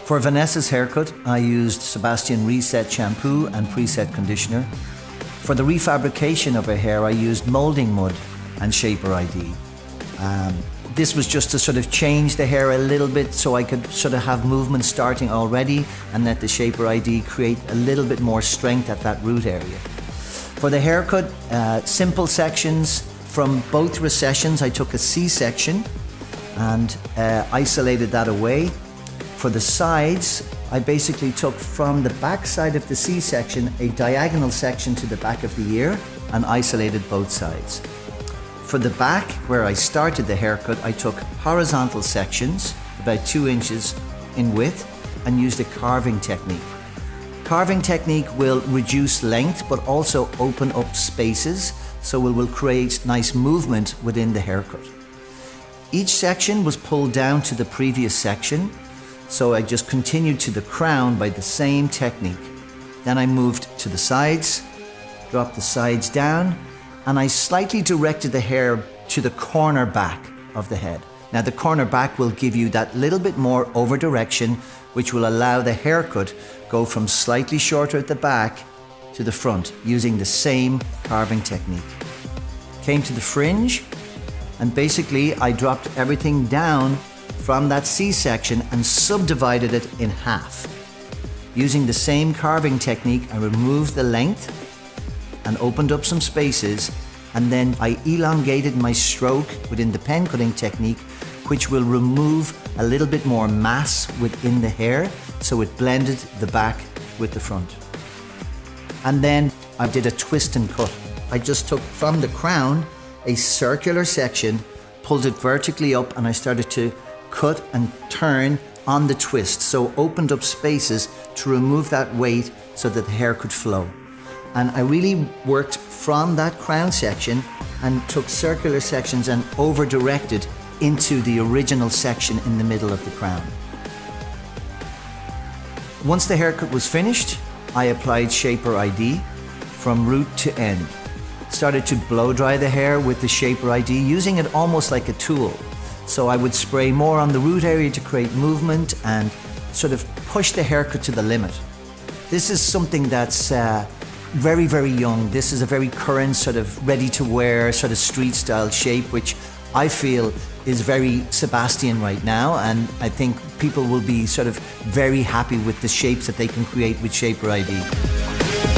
For Vanessa's haircut, I used Sebastian Reset Shampoo and Preset Conditioner. For the refabrication of her hair, I used Molding Mud and Shampoo.eu. This was just to sort of change the hair a little bit so I could sort of have movement starting already and let the Shampoo.eu create a little bit more strength at that root area. For the haircut, simple sections from both recessions. I took a C-section and isolated that away. For the sides, I basically took from the back side of the C-section a diagonal section to the back of the ear and isolated both sides. For the back, where I started the haircut, I took horizontal sections, about 2 inches in width, and used a carving technique. Carving technique will reduce length, but also open up spaces, so it will create nice movement within the haircut. Each section was pulled down to the previous section, so I just continued to the crown by the same technique. Then I moved to the sides, dropped the sides down, and I slightly directed the hair to the corner back of the head. Now the corner back will give you that little bit more over direction, which will allow the haircut go from slightly shorter at the back to the front using the same carving technique. Came to the fringe, and basically I dropped everything down from that C-section and subdivided it in half. Using the same carving technique, I removed the length and opened up some spaces, and then I elongated my stroke within the pen cutting technique, which will remove a little bit more mass within the hair, so it blended the back with the front. And then I did a twist and cut. I just took from the crown a circular section, pulled it vertically up, and I started to cut and turn on the twist, so opened up spaces to remove that weight so that the hair could flow. And I really worked from that crown section and took circular sections and over directed into the original section in the middle of the crown. Once the haircut was finished, I applied Shampoo.eu from root to end. Started to blow dry the hair with the Shampoo.eu, using it almost like a tool. So I would spray more on the root area to create movement and sort of push the haircut to the limit. This is something that's very, very young. This is a very current sort of ready to wear sort of street style shape, which I feel is very Sebastian right now. And I think people will be sort of very happy with the shapes that they can create with Shampoo.eu.